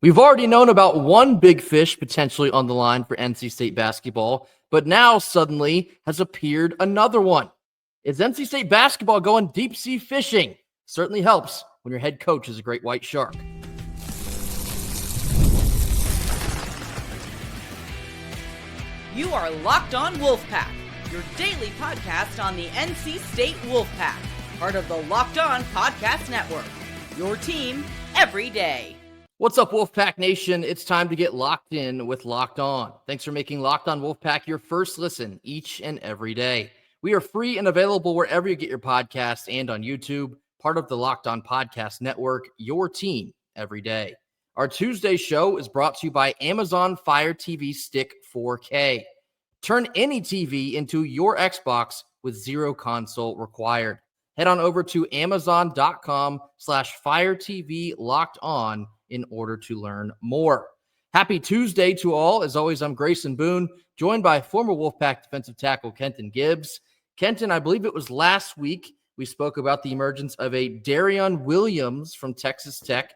We've already known about one big fish potentially on the line for NC State basketball, but now suddenly has appeared another one. Is NC State basketball going deep sea fishing? Certainly helps when your head coach is a great white shark. You are Locked On Wolfpack, your daily podcast on the NC State Wolfpack, part of the Locked On Podcast Network, your team every day. What's up, Wolfpack Nation? It's time to get locked in with Locked On. Thanks for making Locked On Wolfpack your first listen each and every day. We are free and available wherever you get your podcasts and on YouTube, part of the Locked On Podcast Network, your team every day. Our Tuesday show is brought to you by Amazon Fire TV Stick 4K. Turn any TV into your Xbox with zero console required. Head on over to amazon.com/Fire TV Locked On in order to learn more. Happy Tuesday to all. As always, I'm Grayson Boone, joined by former Wolfpack defensive tackle Kenton Gibbs. Kenton, I believe it was last week we spoke about the emergence of a Darrion Williams from Texas Tech.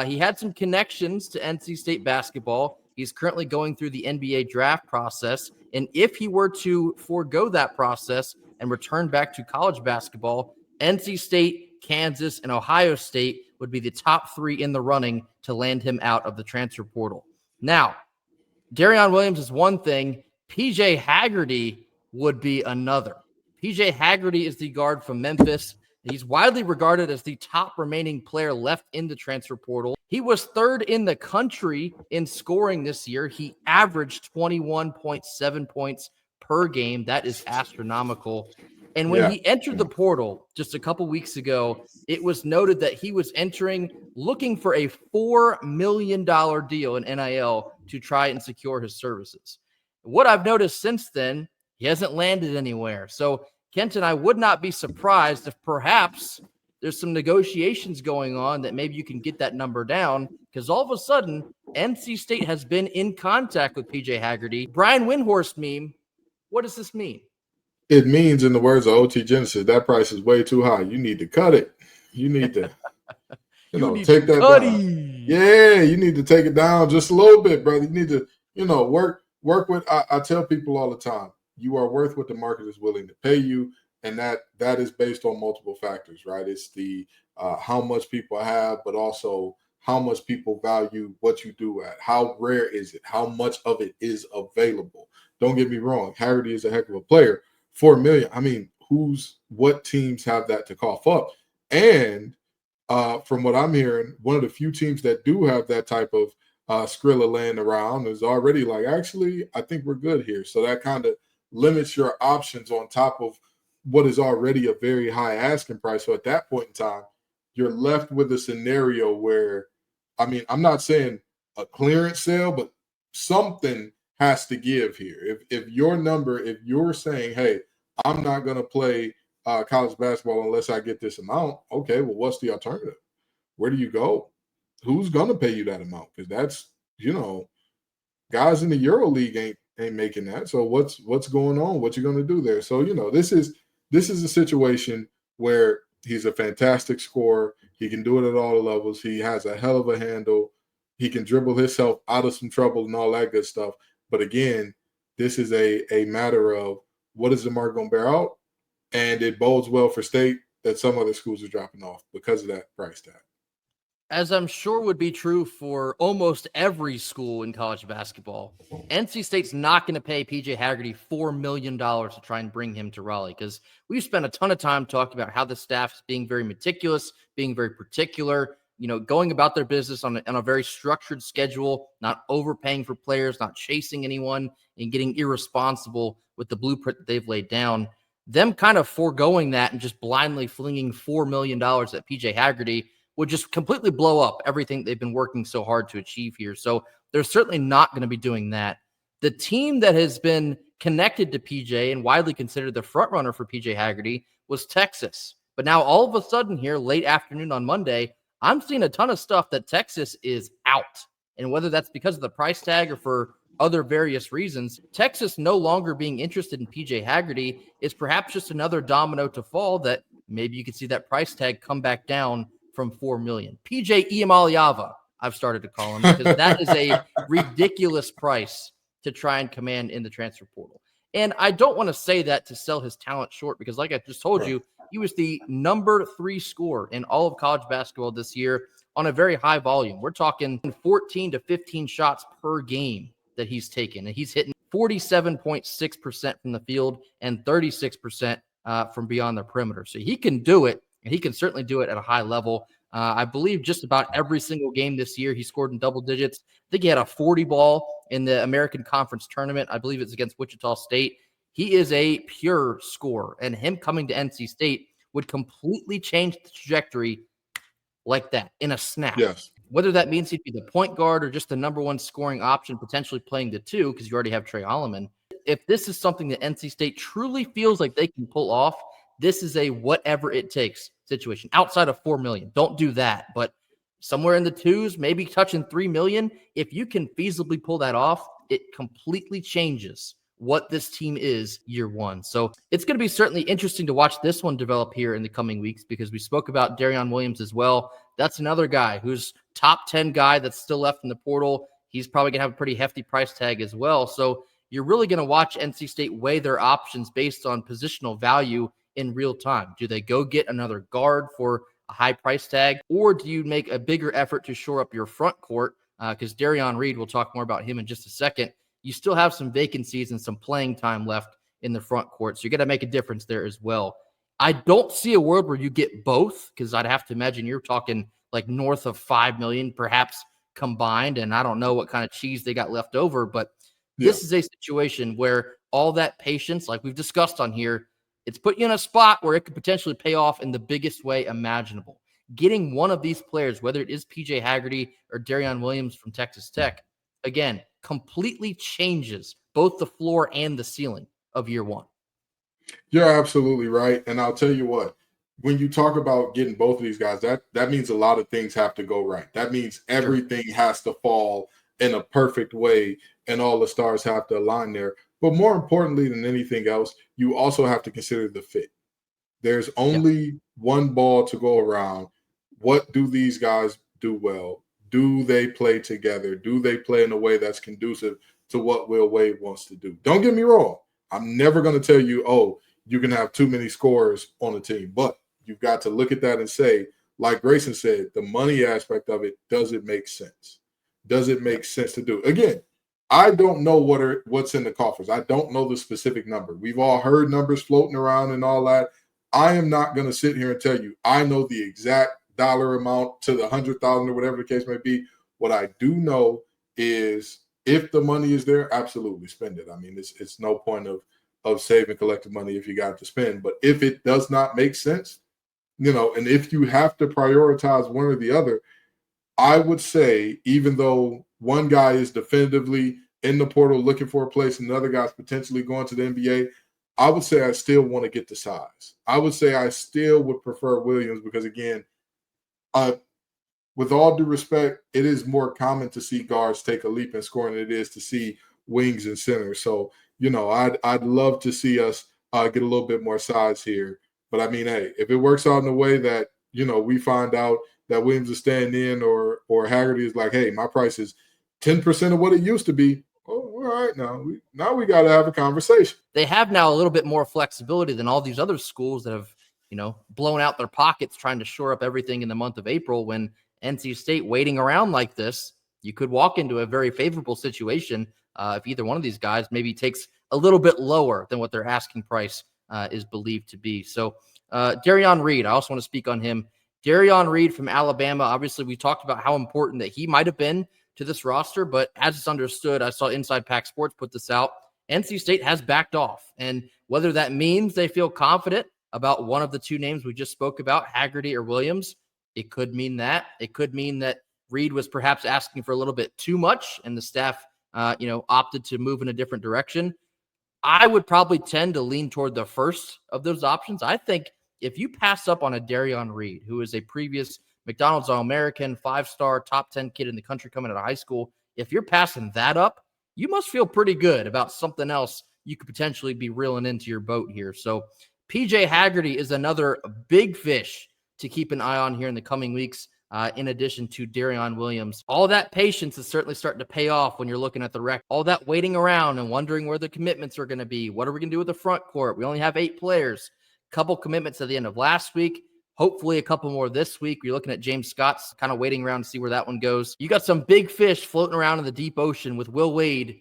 He had some connections to NC State basketball. He's currently going through the NBA draft process. And if he were to forego that process and return back to college basketball, NC State, Kansas, and Ohio State would be the top three in the running to land him out of the transfer portal. Now, Darrion Williams is one thing. PJ Haggerty would be another. PJ Haggerty is the guard from Memphis. He's widely regarded as the top remaining player left in the transfer portal. He was third in the country in scoring this year. He averaged 21.7 points per game. That is astronomical. And when he entered the portal just a couple weeks ago, it was noted that he was entering looking for a $4 million deal in NIL to try and secure his services. What I've noticed since then, he hasn't landed anywhere. So, Kenton, I would not be surprised if perhaps there's some negotiations going on that maybe you can get that number down, because all of a sudden, NC State has been in contact with PJ Haggerty. Brian Windhorst meme, what does this mean? It means, in the words of OT Genesis, that price is way too high. You need to cut it. You need to, take that down. Yeah, you need to take it down just a little bit, brother. You need to, work with. I tell people all the time, you are worth what the market is willing to pay you, and that is based on multiple factors, right? It's the how much people have, but also how much people value what you do at. How rare is it? How much of it is available? Don't get me wrong. Haggerty is a heck of a player. $4 million. I mean, what teams have that to cough up? And from what I'm hearing, one of the few teams that do have that type of Skrilla laying around is already like, actually, I think we're good here. So that kind of limits your options on top of what is already a very high asking price. So at that point in time, you're left with a scenario where, I mean, I'm not saying a clearance sale, but something has to give here. If you're saying, hey, I'm not going to play college basketball unless I get this amount, okay, well, what's the alternative? Where do you go? Who's going to pay you that amount? Because that's, guys in the Euro League ain't making that. So what's going on? What you going to do there? So, this is a situation where he's a fantastic scorer. He can do it at all the levels. He has a hell of a handle. He can dribble himself out of some trouble and all that good stuff. But again, this is a matter of what is the market going to bear out? And it bodes well for State that some other schools are dropping off because of that price tag. As I'm sure would be true for almost every school in college basketball, NC State's not going to pay PJ Haggerty $4 million to try and bring him to Raleigh, because we've spent a ton of time talking about how the staff is being very meticulous, being very particular, going about their business on a very structured schedule, not overpaying for players, not chasing anyone, and getting irresponsible with the blueprint that they've laid down. Them kind of foregoing that and just blindly flinging $4 million at PJ Haggerty would just completely blow up everything they've been working so hard to achieve here. So they're certainly not going to be doing that. The team that has been connected to PJ and widely considered the front runner for PJ Haggerty was Texas. But now all of a sudden here, late afternoon on Monday, I'm seeing a ton of stuff that Texas is out. And whether that's because of the price tag or for other various reasons, Texas no longer being interested in PJ Haggerty is perhaps just another domino to fall that maybe you could see that price tag come back down from $4 million. PJ Iamaliava, I've started to call him, because that is a ridiculous price to try and command in the transfer portal. And I don't want to say that to sell his talent short, because like I just told you, he was the number 3 scorer in all of college basketball this year on a very high volume. We're talking 14 to 15 shots per game that he's taken, and he's hitting 47.6% from the field and 36% from beyond the perimeter. So he can do it, and he can certainly do it at a high level. I believe just about every single game this year he scored in double digits. I think he had a 40 ball in the American Conference tournament. I believe it's against Wichita State. He is a pure scorer, and him coming to NC State would completely change the trajectory like that in a snap. Yes. Whether that means he'd be the point guard or just the number 1 scoring option, potentially playing the 2, because you already have Trey Holloman. If this is something that NC State truly feels like they can pull off, this is a whatever it takes situation outside of $4 million. Don't do that, but somewhere in the 2s, maybe touching $3 million. If you can feasibly pull that off, it completely changes what this team is year 1. So it's going to be certainly interesting to watch this one develop here in the coming weeks, because we spoke about Darrion Williams as well. That's another guy who's top 10 guy that's still left in the portal. He's probably going to have a pretty hefty price tag as well. So you're really going to watch NC State weigh their options based on positional value in real time. Do they go get another guard for a high price tag, or do you make a bigger effort to shore up your front court? Because Darrion Reed, we'll talk more about him in just a second. You still have some vacancies and some playing time left in the front court. So you got to make a difference there as well. I don't see a world where you get both, because I'd have to imagine you're talking like north of $5 million, perhaps combined. And I don't know what kind of cheese they got left over, but this is a situation where all that patience, like we've discussed on here, it's put you in a spot where it could potentially pay off in the biggest way imaginable. Getting one of these players, whether it is PJ Haggerty or Darrion Williams from Texas Tech, again, completely changes both the floor and the ceiling of year 1. You're absolutely right. And I'll tell you what, when you talk about getting both of these guys, that means a lot of things have to go right. That means everything has to fall in a perfect way, and all the stars have to align there. But more importantly than anything else, you also have to consider the fit. There's only one ball to go around. What do these guys do well? Do they play together? Do they play in a way that's conducive to what Will Wade wants to do? Don't get me wrong. I'm never going to tell you, oh, you can have too many scorers on a team. But you've got to look at that and say, like Grayson said, the money aspect of it, does it make sense? Does it make sense to do? Again, I don't know what's in the coffers. I don't know the specific number. We've all heard numbers floating around and all that. I am not going to sit here and tell you I know the exact dollar amount to the 100,000 or whatever the case may be. What I do know is if the money is there, absolutely spend it. I mean, it's no point of saving collective money if you got to spend. But if it does not make sense, and if you have to prioritize one or the other, I would say, even though one guy is definitively in the portal looking for a place and another guy's potentially going to the NBA, I would say I still want to get the size. I would say I still would prefer Williams because, again, with all due respect, it is more common to see guards take a leap in scoring than it is to see wings and centers. So, I'd love to see us get a little bit more size here. But, I mean, hey, if it works out in a way that, we find out that Williams is staying in or Haggerty is like, hey, my price is 10% of what it used to be. Oh, all right, now we got to have a conversation. They have now a little bit more flexibility than all these other schools that have, blown out their pockets trying to shore up everything in the month of April. When NC State waiting around like this, you could walk into a very favorable situation if either one of these guys maybe takes a little bit lower than what their asking price is believed to be. So Darrion Reed, I also want to speak on him. Darrion Reed from Alabama, obviously we talked about how important that he might have been to this roster, but as it's understood, I saw Inside Pack Sports put this out, NC State has backed off. And whether that means they feel confident about one of the two names we just spoke about, Haggerty or Williams, it could mean that. It could mean that Reed was perhaps asking for a little bit too much and the staff, opted to move in a different direction. I would probably tend to lean toward the first of those options. I think if you pass up on a Darrion Reed, who is a previous McDonald's All-American, 5-star, top 10 kid in the country coming out of high school, if you're passing that up, you must feel pretty good about something else you could potentially be reeling into your boat here. So PJ Haggerty is another big fish to keep an eye on here in the coming weeks. in addition to Darrion Williams. All that patience is certainly starting to pay off when you're looking at the record. All that waiting around and wondering where the commitments are going to be. What are we going to do with the front court? We only have 8 players. Couple commitments at the end of last week. Hopefully a couple more this week. You're looking at James Scott's kind of waiting around to see where that one goes. You got some big fish floating around in the deep ocean with Will Wade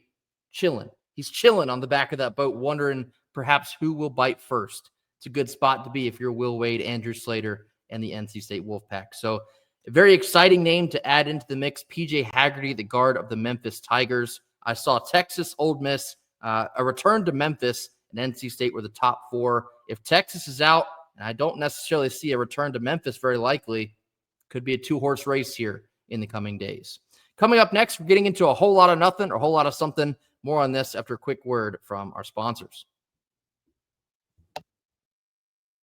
chilling. He's chilling on the back of that boat, wondering perhaps who will bite first. It's a good spot to be if you're Will Wade, Andrew Slater, and the NC State Wolfpack. So a very exciting name to add into the mix, PJ Haggerty, the guard of the Memphis Tigers. I saw Texas, Ole Miss, a return to Memphis, and NC State were the top 4. If Texas is out, and I don't necessarily see a return to Memphis very likely, could be a 2-horse race here in the coming days. Coming up next, we're getting into a whole lot of nothing or a whole lot of something. More on this after a quick word from our sponsors.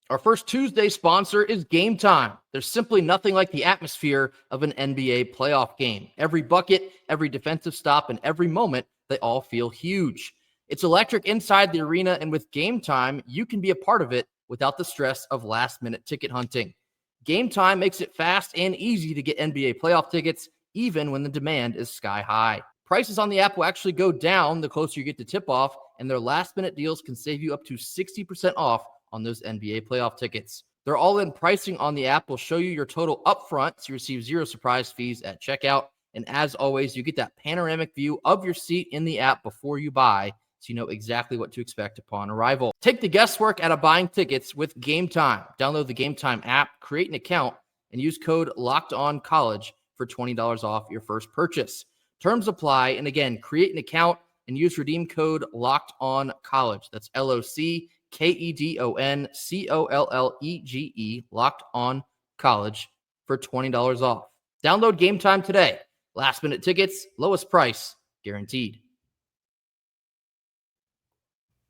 Our first Tuesday sponsor is Gametime. There's simply nothing like the atmosphere of an NBA playoff game. Every bucket, every defensive stop, and every moment, they all feel huge. It's electric inside the arena, and with Gametime, you can be a part of it without the stress of last-minute ticket hunting. Gametime makes it fast and easy to get NBA playoff tickets, even when the demand is sky high. Prices on the app will actually go down the closer you get to tip-off, and their last-minute deals can save you up to 60% off on those NBA playoff tickets. Their all-in pricing on the app will show you your total upfront, so you receive 0 surprise fees at checkout. And as always, you get that panoramic view of your seat in the app before you buy, so you know exactly what to expect upon arrival. Take the guesswork out of buying tickets with Gametime. Download the Gametime app, create an account, and use code LOCKEDONCollege for $20 off your first purchase. Terms apply, and again, create an account and use redeem code LOCKEDONCollege. That's LOCKEDONCOLLEGE, Locked On College, for $20 off. Download Gametime today. Last minute tickets, lowest price guaranteed.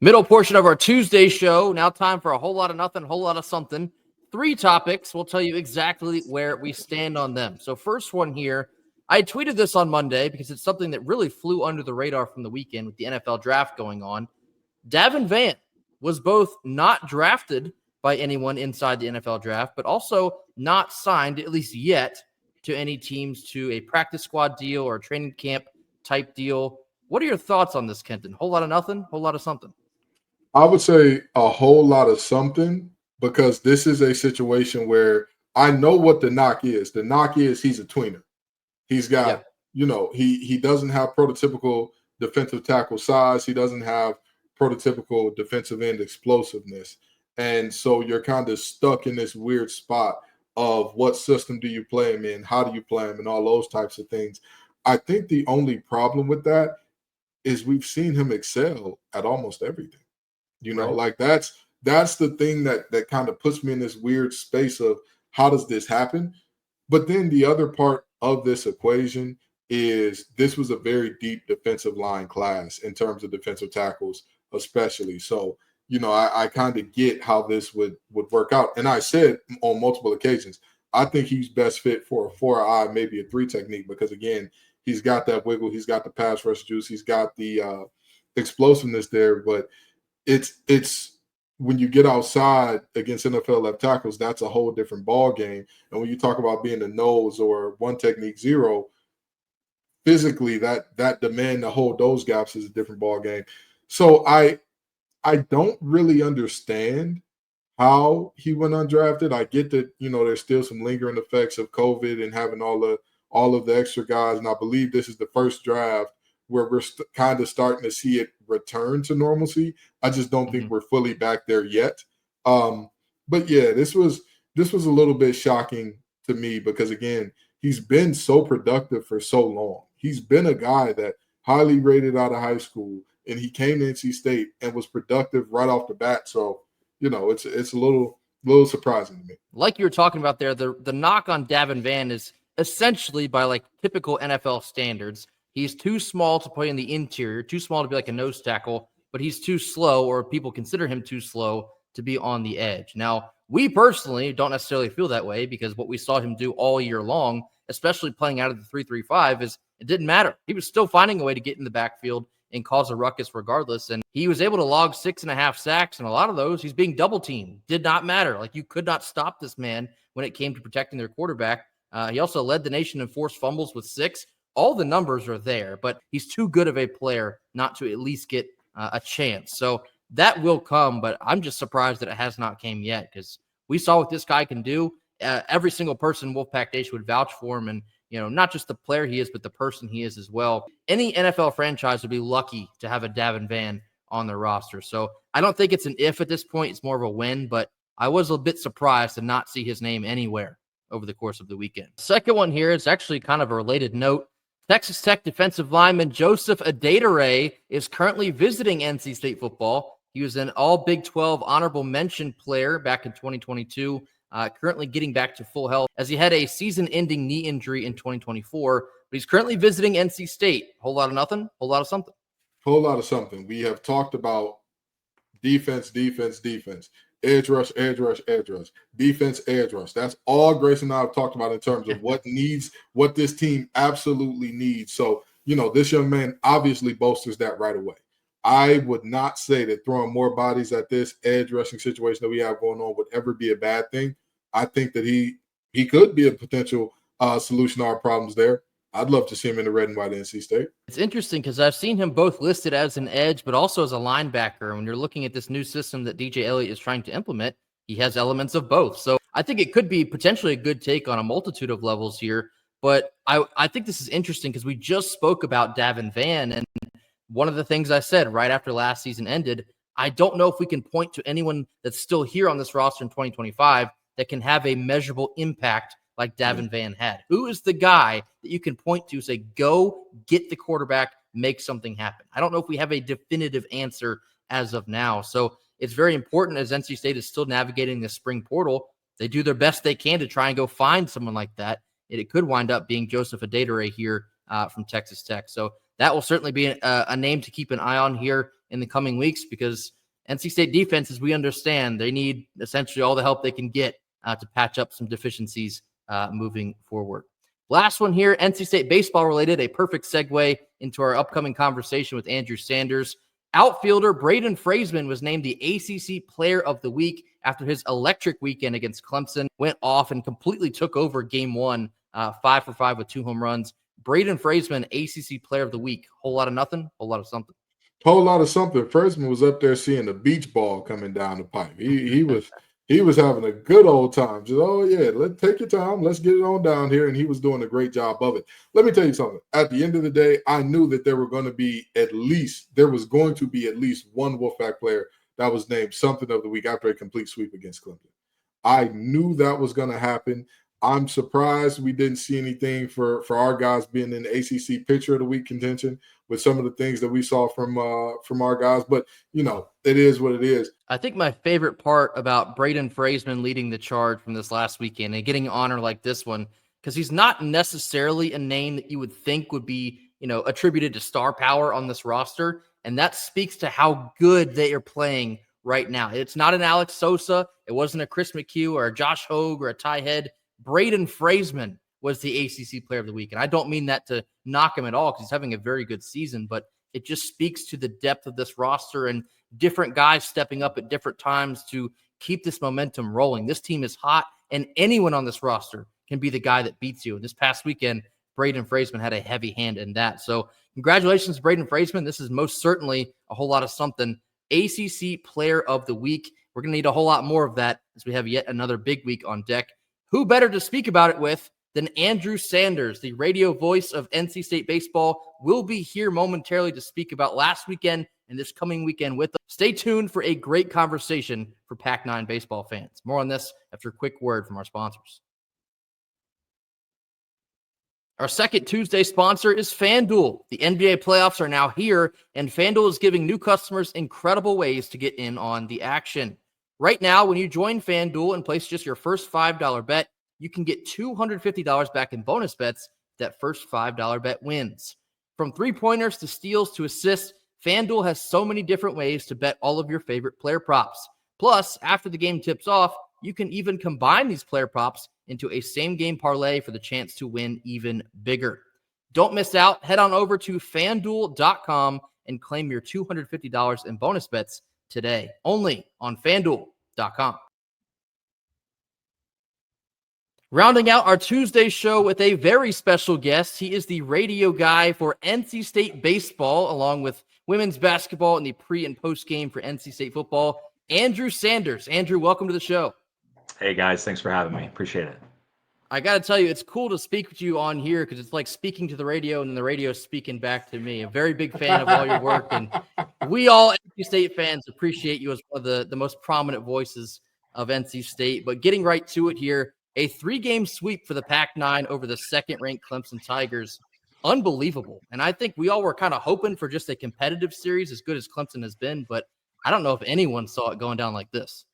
Middle portion of our Tuesday show. Now time for a whole lot of nothing, whole lot of something. 3 topics. We'll tell you exactly where we stand on them. So first one here, I tweeted this on Monday because it's something that really flew under the radar from the weekend with the NFL draft going on. Davin Vann was both not drafted by anyone inside the NFL draft, but also not signed, at least yet, to any teams to a practice squad deal or a training camp type deal. What are your thoughts on this, Kenton? Whole lot of nothing, whole lot of something? I would say a whole lot of something, because this is a situation where I know what the knock is. The knock is he's a tweener. He's got, he doesn't have prototypical defensive tackle size. He doesn't have prototypical defensive end explosiveness. And so you're kind of stuck in this weird spot of what system do you play him in? How do you play him? And all those types of things. I think the only problem with that is we've seen him excel at almost everything. Like that's the thing that kind of puts me in this weird space of how does this happen? But then the other part of this equation is this was a very deep defensive line class in terms of defensive tackles, especially. So, I kind of get how this would work out. And I said on multiple occasions, I think he's best fit for a 4-eye, maybe a 3 technique, because again, he's got that wiggle, he's got the pass rush juice, he's got the explosiveness there. But it's when you get outside against NFL left tackles, that's a whole different ball game. And when you talk about being a nose or 1 technique 0, physically that demand to hold those gaps is a different ball game. So I don't really understand how he went undrafted. I get that, there's still some lingering effects of COVID and having all of the extra guys. And I believe this is the first draft where we're kind of starting to see it return to normalcy. I just don't think we're fully back there yet. But yeah, this was a little bit shocking to me because, again, he's been so productive for so long. He's been a guy that highly rated out of high school, and he came to NC State and was productive right off the bat. So, it's a little surprising to me. Like you were talking about there, the knock on Davin Vann is essentially by like typical NFL standards. He's too small to play in the interior, too small to be like a nose tackle, but he's too slow, or people consider him too slow to be on the edge. Now, we personally don't necessarily feel that way because what we saw him do all year long, especially playing out of the 3-3-5, is it didn't matter. He was still finding a way to get in the backfield and cause a ruckus regardless. And he was able to log 6.5 sacks, and a lot of those he's being double teamed. Did not matter. Like, you could not stop this man when it came to protecting their quarterback. He also led the nation in forced fumbles with 6. All the numbers are there, but he's too good of a player not to at least get a chance. So that will come, but I'm just surprised that it has not came yet, because we saw what this guy can do. Every single person in Wolfpack Nation would vouch for him, and not just the player he is, but the person he is as well. Any NFL franchise would be lucky to have a Davin Van on their roster. So I don't think it's an if at this point. It's more of a when, but I was a bit surprised to not see his name anywhere over the course of the weekend. Second one here is actually kind of a related note. Texas Tech defensive lineman Joseph Adedire is currently visiting NC State football. He was an all Big 12 honorable mention player back in 2022, currently getting back to full health as he had a season-ending knee injury in 2024, but he's currently visiting NC State. Whole lot of nothing, whole lot of something. Whole lot of something. We have talked about defense, edge rush, defense, edge rush. That's all Grayson and I have talked about in terms of what this team absolutely needs. So, this young man obviously bolsters that right away. I would not say that throwing more bodies at this edge rushing situation that we have going on would ever be a bad thing. I think that he could be a potential solution to our problems there. I'd love to see him in the red and white NC State. It's interesting because I've seen him both listed as an edge, but also as a linebacker. When you're looking at this new system that DJ Elliott is trying to implement, he has elements of both. So I think it could be potentially a good take on a multitude of levels here. But I think this is interesting because we just spoke about Davin Van, and one of the things I said right after last season ended, I don't know if we can point to anyone that's still here on this roster in 2025 that can have a measurable impact like Davin Van had. Who is the guy that you can point to, say, go get the quarterback, make something happen? I don't know if we have a definitive answer as of now. So it's very important, as NC State is still navigating the spring portal, they do their best they can to try and go find someone like that. It could wind up being Joseph Adedire here from Texas Tech. So that will certainly be a name to keep an eye on here in the coming weeks, because NC State defense, as we understand, they need essentially all the help they can get to patch up some deficiencies moving forward. Last one here, NC State baseball related, a perfect segue into our upcoming conversation with Andrew Sanders. Outfielder Braden Fraseman was named the ACC Player of the Week after his electric weekend against Clemson. Went off and completely took over Game 1, 5 for 5 with 2 home runs. Braden Fraseman, ACC Player of the Week. Whole lot of nothing, whole lot of something. Whole lot of something. Fraseman was up there seeing the beach ball coming down the pipe. He was having a good old time. Just, let's take your time. Let's get it on down here. And he was doing a great job of it. Let me tell you something. At the end of the day, I knew that there was going to be at least one Wolfpack player that was named something of the week after a complete sweep against Clemson. I knew that was going to happen. I'm surprised we didn't see anything for our guys being in the ACC Pitcher of the Week contention with some of the things that we saw from our guys. But, it is what it is. I think my favorite part about Braden Fraseman leading the charge from this last weekend and getting an honor like this one, because he's not necessarily a name that you would think would be, attributed to star power on this roster. And that speaks to how good they are playing right now. It's not an Alex Sosa. It wasn't a Chris McHugh or a Josh Hogue or a Ty Head. Braden Fraseman was the ACC Player of the Week. And I don't mean that to knock him at all, because he's having a very good season, but it just speaks to the depth of this roster and different guys stepping up at different times to keep this momentum rolling. This team is hot, and anyone on this roster can be the guy that beats you. And this past weekend, Braden Fraseman had a heavy hand in that. So congratulations, Braden Fraseman. This is most certainly a whole lot of something. ACC Player of the Week. We're going to need a whole lot more of that as we have yet another big week on deck. Who better to speak about it with than Andrew Sanders, the radio voice of NC State baseball, will be here momentarily to speak about last weekend and this coming weekend with us. Stay tuned for a great conversation for Pac-9 baseball fans. More on this after a quick word from our sponsors. Our second Tuesday sponsor is FanDuel. The NBA playoffs are now here, and FanDuel is giving new customers incredible ways to get in on the action. Right now, when you join FanDuel and place just your first $5 bet, you can get $250 back in bonus bets if that first $5 bet wins. From three-pointers to steals to assists, FanDuel has so many different ways to bet all of your favorite player props. Plus, after the game tips off, you can even combine these player props into a same-game parlay for the chance to win even bigger. Don't miss out. Head on over to FanDuel.com and claim your $250 in bonus bets today, only on FanDuel.com. Rounding out our Tuesday show with a very special guest. He is the radio guy for NC State baseball, along with women's basketball and the pre and post game for NC State football. Andrew Sanders. Andrew, welcome to the show. Hey guys, thanks for having me. Appreciate it. I got to tell you, it's cool to speak with you on here because it's like speaking to the radio and then the radio speaking back to me. A very big fan of all your work, and we all NC State fans appreciate you as one of the most prominent voices of NC State. But getting right to it here, a 3-game sweep for the Pac-9 over the second-ranked Clemson Tigers. Unbelievable. And I think we all were kind of hoping for just a competitive series as good as Clemson has been, but I don't know if anyone saw it going down like this.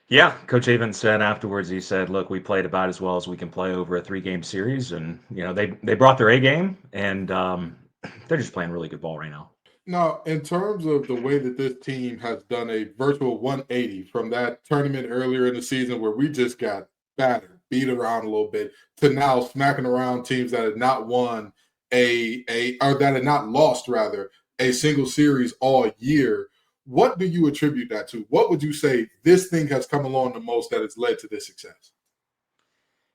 Yeah, Coach Avent said afterwards, he said, look, we played about as well as we can play over a 3-game series. And, they brought their A game, and they're just playing really good ball right now. Now, in terms of the way that this team has done a virtual 180 from that tournament earlier in the season where we just got battered, beat around a little bit, to now smacking around teams that had not won or that had not lost, rather, a single series all year. What do you attribute that to? What would you say this thing has come along the most that has led to this success?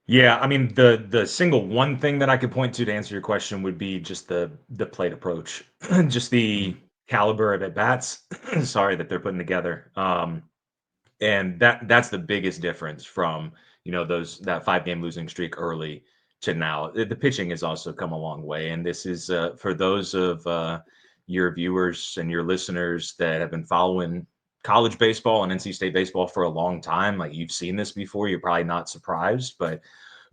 Yeah, I mean, the single one thing that I could point to answer your question would be just the plate approach, just the caliber of at-bats, sorry, that they're putting together. And that's the biggest difference from, that 5-game losing streak early to now. The pitching has also come a long way. And this is for those of your viewers and your listeners that have been following college baseball and NC State baseball for a long time, like you've seen this before, you're probably not surprised, but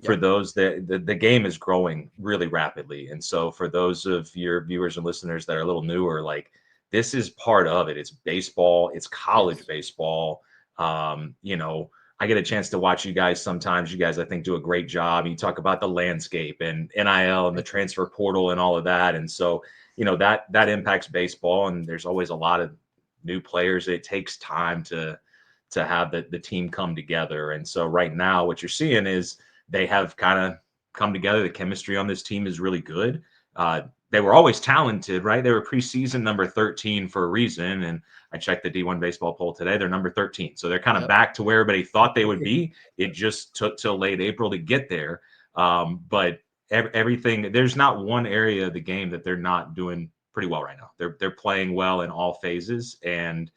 for those that the game is growing really rapidly. And so for those of your viewers and listeners that are a little newer, like this is part of it. It's baseball, it's college baseball. I get a chance to watch you guys sometimes. You guys, I think, do a great job. You talk about the landscape and NIL and the transfer portal and all of that. And so, that impacts baseball, and there's always a lot of new players. It takes time to have the team come together. And so right now what you're seeing is they have kind of come together. The chemistry on this team is really good. They were always talented, right? They were preseason number 13 for a reason. And I checked the D1 baseball poll today. They're number 13. So they're kind of back to where everybody thought they would be. It just took till late April to get there. But everything, there's not one area of the game that they're not doing pretty well right now. They're playing well in all phases. And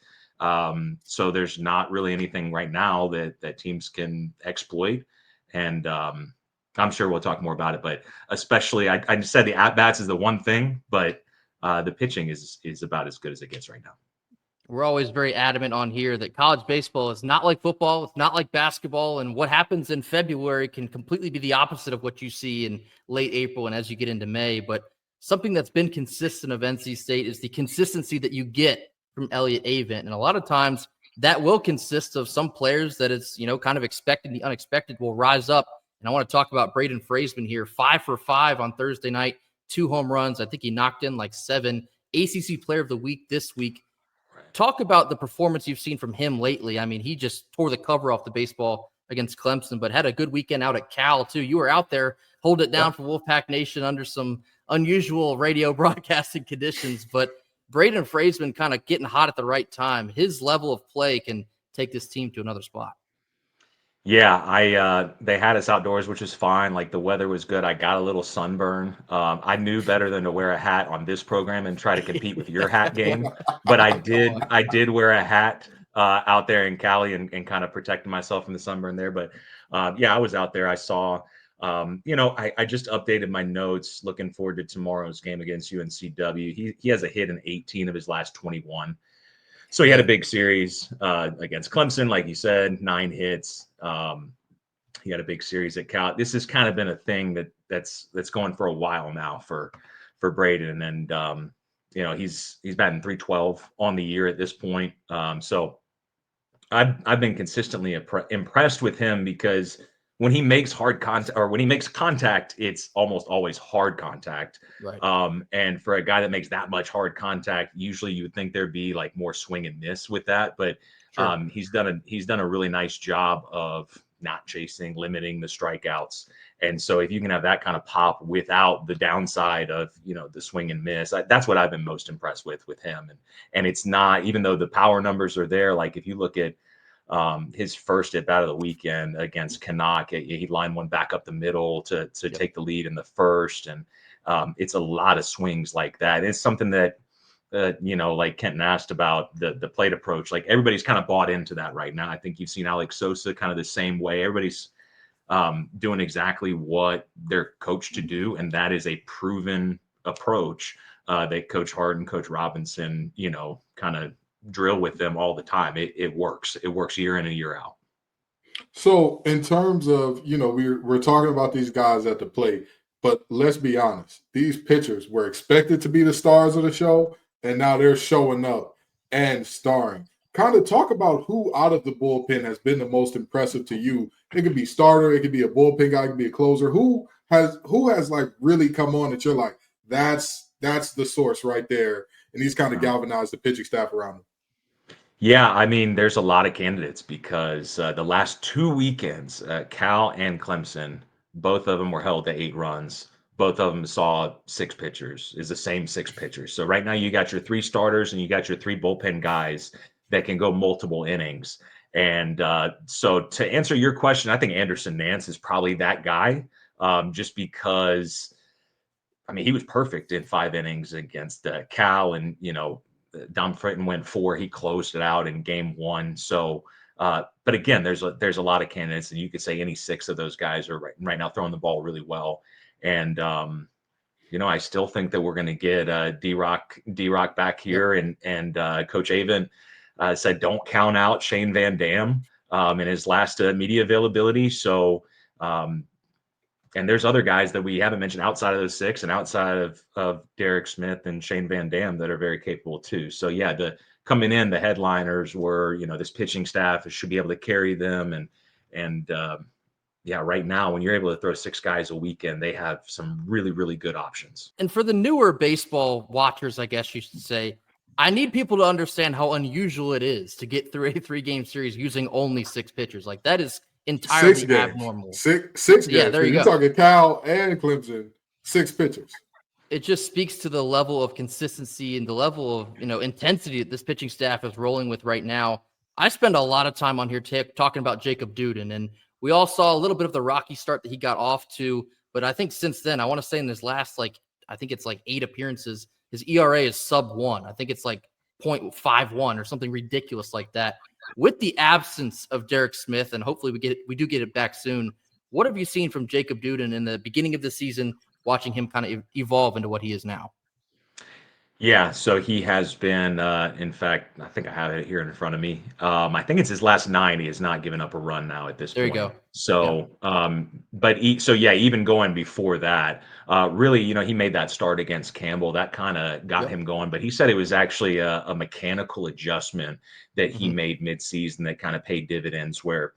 so there's not really anything right now that teams can exploit. And I'm sure we'll talk more about it, but especially I just said the at-bats is the one thing, but the pitching is about as good as it gets right now. We're always very adamant on here that college baseball is not like football. It's not like basketball. And what happens in February can completely be the opposite of what you see in late April and as you get into May. But something that's been consistent of NC State is the consistency that you get from Elliott Avent. And a lot of times that will consist of some players that it's, kind of expecting the unexpected will rise up. And I want to talk about Braden Fraseman here, 5 for 5 on Thursday night, 2 home runs. I think he knocked in like 7. ACC Player of the Week this week. Talk about the performance you've seen from him lately. I mean, he just tore the cover off the baseball against Clemson, but had a good weekend out at Cal too. You were out there holding it down for Wolfpack Nation under some unusual radio broadcasting conditions, but Braden Fraseman kind of getting hot at the right time. His level of play can take this team to another spot. Yeah, they had us outdoors, which is fine. Like the weather was good. I got a little sunburn. I knew better than to wear a hat on this program and try to compete with your hat game. But I did wear a hat out there in Cali and kind of protected myself from the sunburn there. But I was out there. I saw, I just updated my notes looking forward to tomorrow's game against UNCW. He has a hit in 18 of his last 21. So he had a big series against Clemson, like you said, 9 hits. He had a big series at Cal. This has kind of been a thing that's going for a while now for Braden, and he's batting .312 on the year at this point. So I've been consistently impressed with him because when he makes hard contact, or when he makes contact, it's almost always hard contact. Right. And for a guy that makes that much hard contact, usually you would think there'd be like more swing and miss with that. But sure. He's done a really nice job of not chasing, limiting the strikeouts. And so if you can have that kind of pop without the downside of, the swing and miss, that's what I've been most impressed with him. And it's not, even though the power numbers are there, like if you look at His first at bat of the weekend against Canuck, he lined one back up the middle to take the lead in the first. And it's a lot of swings like that. It's something that, like Kenton asked about the plate approach, like everybody's kind of bought into that right now. I think you've seen Alex Sosa kind of the same way. Everybody's doing exactly what they're coached to do. And that is a proven approach that Coach Hart and Coach Robinson, kind of drill with them all the time. It works. It works year in and year out. So in terms of, we're talking about these guys at the plate, but let's be honest, these pitchers were expected to be the stars of the show, and now they're showing up and starring. Kind of talk about who out of the bullpen has been the most impressive to you. It could be starter, it could be a bullpen guy, it could be a closer. Who has like really come on that you're like, that's the source right there, and he's kind of galvanized the pitching staff around him? Yeah, I mean, there's a lot of candidates because the last 2 weekends, Cal and Clemson, both of them were held to 8 runs. Both of them saw 6 pitchers, is the same 6 pitchers. So right now you got your 3 starters and you got your 3 bullpen guys that can go multiple innings. And so to answer your question, I think Anderson Nance is probably that guy, just because, I mean, he was perfect in 5 innings against Cal, and, Dom Fritton went 4. He closed it out in game 1. So, but again, there's a lot of candidates, and you could say any 6 of those guys are right now throwing the ball really well. And, I still think that we're going to get D-Rock back here. And Coach Avent said, don't count out Shane Van Dam in his last media availability. So, and there's other guys that we haven't mentioned outside of those 6 and outside of Derek Smith and Shane Van Dam that are very capable too. So yeah, coming in, the headliners were, this pitching staff should be able to carry them. And right now, when you're able to throw 6 guys a weekend, they have some really, really good options. And for the newer baseball watchers, I guess you should say, I need people to understand how unusual it is to get through a 3-game series using only 6 pitchers. Like, that is entirely abnormal. Six games. Yeah, there you go. You're talking Cal and Clemson, 6 pitchers. It just speaks to the level of consistency and the level of intensity that this pitching staff is rolling with right now. I spend a lot of time on here talking about Jacob Duden, and we all saw a little bit of the rocky start that he got off to, but I think since then, I want to say in this last, I think it's 8 appearances, his ERA is sub 1. I think it's 0.51 or something ridiculous like that. With the absence of Derek Smith, and hopefully we do get it back soon, what have you seen from Jacob Duden in the beginning of the season, watching him kind of evolve into what he is now? Yeah, so he has been, in fact, I think I have it here in front of me. I think it's his last 9. He has not given up a run now at this point. There you go. So, yeah. Even going before that, really, he made that start against Campbell. That kind of got him going. But he said it was actually a mechanical adjustment that he made midseason that kind of paid dividends, where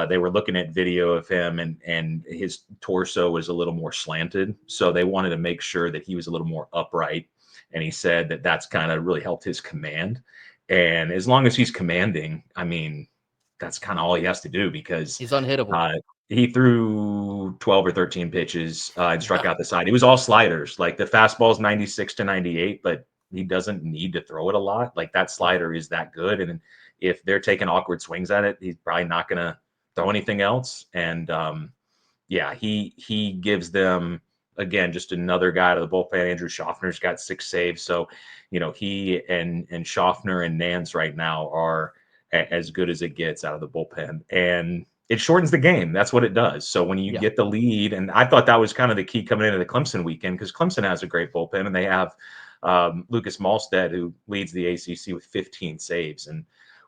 they were looking at video of him and his torso was a little more slanted. So they wanted to make sure that he was a little more upright. And he said that that's kind of really helped his command. And as long as he's commanding, I mean, that's kind of all he has to do, because he's unhittable. He threw 12 or 13 pitches and struck out the side. It was all sliders. Like, the fastball's 96 to 98, but he doesn't need to throw it a lot. Like, that slider is that good. And if they're taking awkward swings at it, he's probably not going to throw anything else. And he gives them, again, just another guy to the bullpen. Andrew Schaffner's got 6 saves. So, he and Schaffner and Nance right now are as good as it gets out of the bullpen. And it shortens the game. That's what it does. So when you get the lead, and I thought that was kind of the key coming into the Clemson weekend, because Clemson has a great bullpen, and they have Lucas Malstead, who leads the ACC with 15 saves. And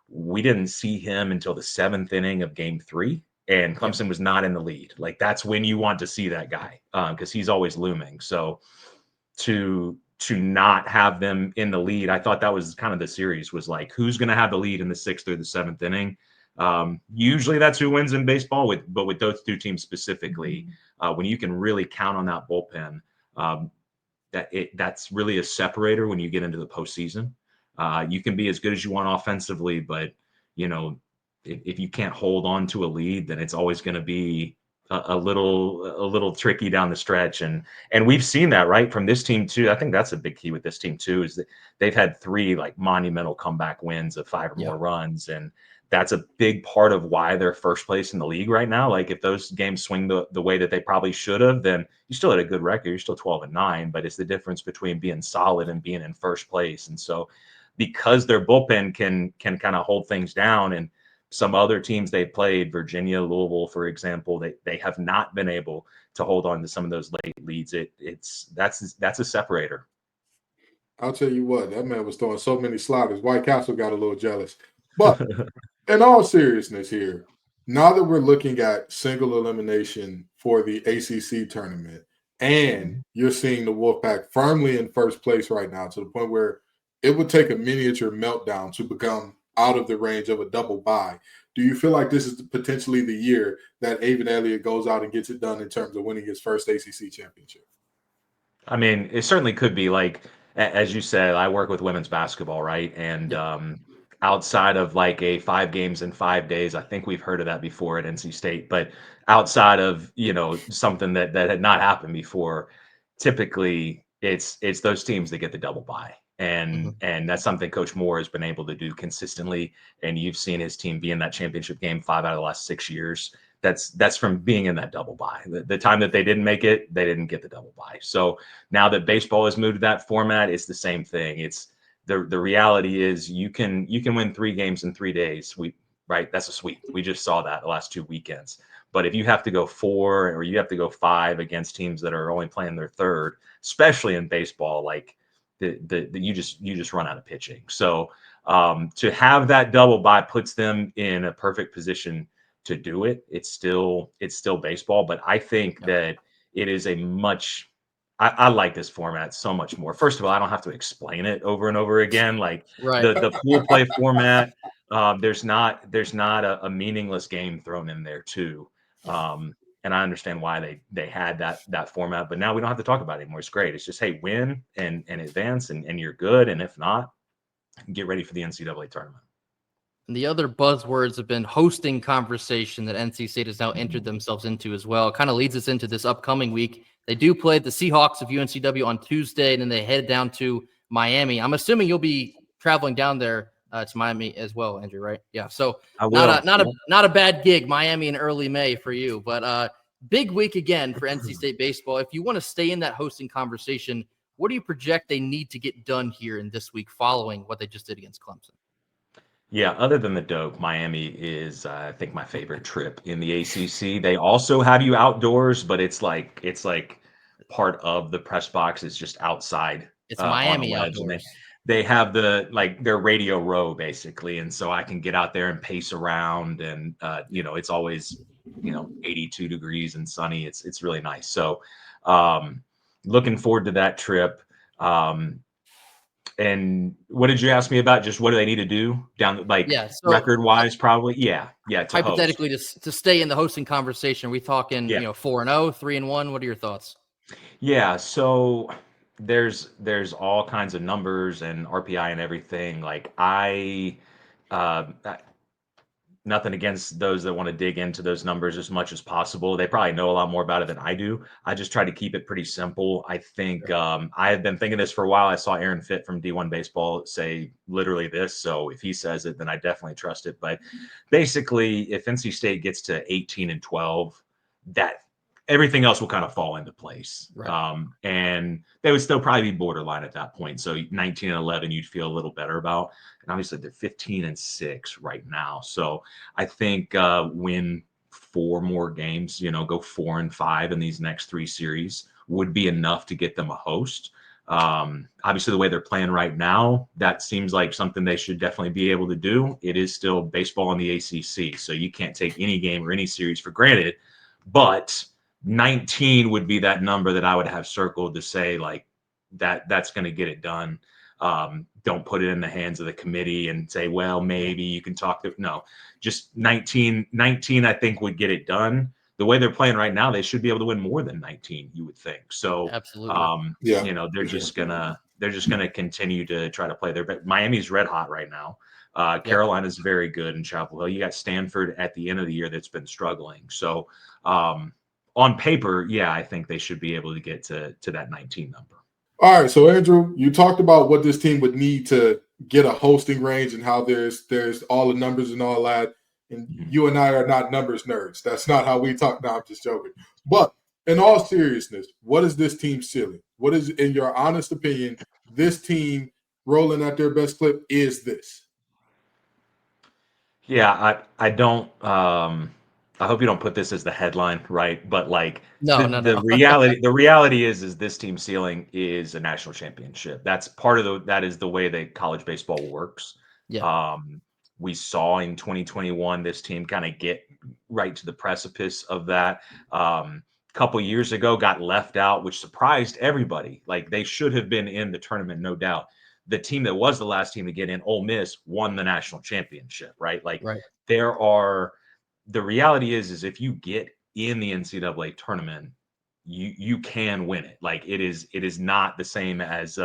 we didn't see him until the 7th inning of game 3. And Clemson was not in the lead. Like, that's when you want to see that guy, because he's always looming. So to not have them in the lead, I thought that was kind of the series, was like, who's going to have the lead in the 6th or the 7th inning? Usually that's who wins in baseball, but with those 2 teams specifically, when you can really count on that bullpen, that's really a separator when you get into the postseason. You can be as good as you want offensively, but if you can't hold on to a lead, then it's always going to be a little tricky down the stretch. And we've seen that, right, from this team too. I think that's a big key with this team too, is that they've had 3 monumental comeback wins of 5 or more runs, and that's a big part of why they're first place in the league right now. Like if those games swing the way that they probably should have, then you still had a good record. You're still 12-9, but it's the difference between being solid and being in first place. And so because their bullpen can kind of hold things down, and some other teams they played, Virginia, Louisville, for example, they have not been able to hold on to some of those late leads. That's a separator. I'll tell you what, that man was throwing so many sliders. White Castle got a little jealous. But in all seriousness here, now that we're looking at single elimination for the ACC tournament, and you're seeing the Wolfpack firmly in first place right now, to the point where it would take a miniature meltdown to become out of the range of a double bye. Do you feel like this is potentially the year that Avon Elliott goes out and gets it done in terms of winning his first ACC championship? I mean, it certainly could be. Like, as you said, I work with women's basketball, right? And outside of like a 5 games in 5 days, I think we've heard of that before at NC State, but outside of, something that had not happened before, typically it's those teams that get the double bye. And that's something Coach Moore has been able to do consistently. And you've seen his team be in that championship game 5 out of the last 6 years. That's from being in that double bye. The time that they didn't make it, they didn't get the double bye. So now that baseball has moved to that format, it's the same thing. It's the reality is you can win 3 games in 3 days. Right? That's a sweep. We just saw that the last 2 weekends. But if you have to go 4 or you have to go 5 against teams that are only playing their third, especially in baseball, like you just run out of pitching. So to have that double bye puts them in a perfect position to do it. It's still baseball, but I think that it is a much. I like this format so much more. First of all, I don't have to explain it over and over again. Like the pool play format, there's not a meaningless game thrown in there too. And I understand why they had that format, but now we don't have to talk about it anymore. It's great. It's just, hey, win and advance and you're good. And if not, get ready for the NCAA tournament. And the other buzzwords have been hosting conversation that NC State has now entered themselves into as well. It kind of leads us into this upcoming week. They do play the Seahawks of UNCW on Tuesday, and then they head down to Miami. I'm assuming you'll be traveling down there to Miami as well, Andrew, right? Yeah. So not a bad gig, Miami in early May for you, but big week again for NC State baseball. If you want to stay in that hosting conversation, what do you project they need to get done here in this week following what they just did against Clemson? Yeah, other than the Doak, Miami is, I think, my favorite trip in the ACC. They also have you outdoors, but it's like part of the press box is just outside. It's Miami outdoors. They have their radio row basically, and so I can get out there and pace around, and it's always 82 degrees and sunny. It's really nice. So looking forward to that trip. And what did you ask me about? Just what do they need to do down record wise? Probably. Yeah. Hypothetically, to stay in the hosting conversation, are we talking 4-0, 3-1? What are your thoughts? Yeah. So there's all kinds of numbers and RPI and everything. Like nothing against those that want to dig into those numbers as much as possible. They probably know a lot more about it than I do. I just try to keep it pretty simple. I think I have been thinking this for a while. I saw Aaron Fitt from D1 Baseball say literally this. So if he says it, then I definitely trust it. But basically, if NC State gets to 18-12, that everything else will kind of fall into place. Right. And they would still probably be borderline at that point. So 19-11, you'd feel a little better about. And obviously they're 15-6 right now. So I think win 4 more games, go 4-5 in these next 3 series would be enough to get them a host. Obviously the way they're playing right now, that seems like something they should definitely be able to do. It is still baseball in the ACC. So you can't take any game or any series for granted, but 19 would be that number that I would have circled to say like that's going to get it done. Don't put it in the hands of the committee and say, well, maybe you can talk to, no, just 19, I think would get it done. The way they're playing right now, they should be able to win more than 19, you would think. So, absolutely. They're just going to continue to try to play their, Miami's red hot right now. Carolina's very good in Chapel Hill. You got Stanford at the end of the year that's been struggling. So, on paper, I think they should be able to get to that 19 number. All right, so Andrew, you talked about what this team would need to get a hosting range and how there's all the numbers and all that. And you and I are not numbers nerds. That's not how we talk. No, I'm just joking. But in all seriousness, what is this team ceiling? What is, in your honest opinion, this team rolling at their best clip is this? Yeah, I don't. I hope you don't put this as the headline, right? But like No. the reality is this team ceiling is a national championship. That's part of that is the way that college baseball works. Yeah. We saw in 2021 this team kind of get right to the precipice of that. Couple years ago got left out, which surprised everybody. Like they should have been in the tournament, no doubt. The team that was the last team to get in, Ole Miss, won the national championship, right? Like the reality is if you get in the NCAA tournament, you can win it. Like it is not the same as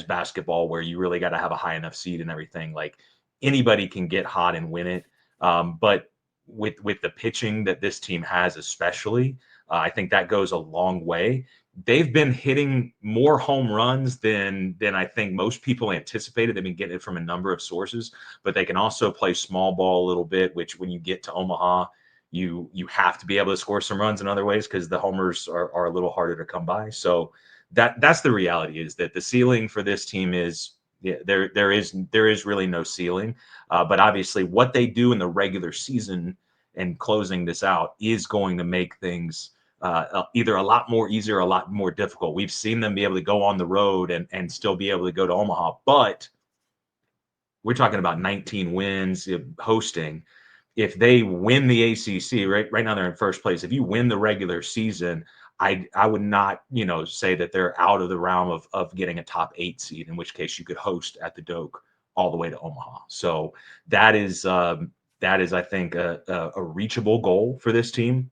basketball where you really got to have a high enough seed and everything. Like anybody can get hot and win it. But with the pitching that this team has, especially, I think that goes a long way. They've been hitting more home runs than I think most people anticipated. They've been getting it from a number of sources, but they can also play small ball a little bit, which when you get to Omaha, you have to be able to score some runs in other ways because the homers are a little harder to come by. So that's the reality, is that the ceiling for this team is there is really no ceiling. But obviously what they do in the regular season and closing this out is going to make things either a lot more easier or a lot more difficult. We've seen them be able to go on the road and still be able to go to Omaha, but we're talking about 19 wins hosting. If they win the ACC, right now they're in first place. If you win the regular season, I would not, say that they're out of the realm of getting a top 8 seed, in which case you could host at the Doak all the way to Omaha. So that is I think a reachable goal for this team,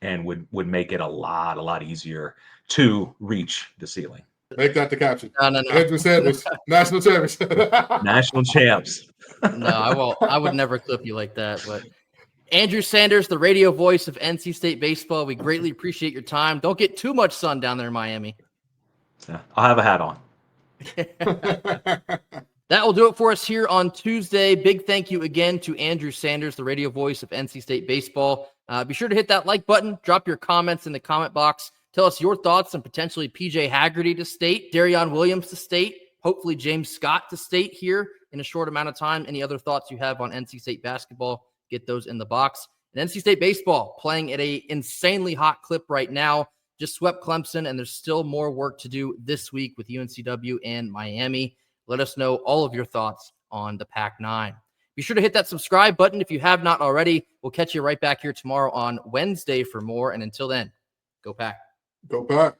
and would make it a lot easier to reach the ceiling. Make that the caption. No. Andrew Sanders, national champions. National champs. No, I won't. I would never clip you like that. But Andrew Sanders, the radio voice of NC State baseball, we greatly appreciate your time. Don't get too much sun down there in Miami. Yeah, I'll have a hat on. That will do it for us here on Tuesday. Big thank you again to Andrew Sanders, the radio voice of NC State baseball. Be sure to hit that like button. Drop your comments in the comment box. Tell us your thoughts on potentially PJ Haggerty to state, Darrion Williams to state, hopefully James Scott to state here in a short amount of time. Any other thoughts you have on NC State basketball, get those in the box. And NC State baseball playing at an insanely hot clip right now. Just swept Clemson, and there's still more work to do this week with UNCW and Miami. Let us know all of your thoughts on the Pac-9. Be sure to hit that subscribe button if you have not already. We'll catch you right back here tomorrow on Wednesday for more. And until then, go Pack. Go Pack.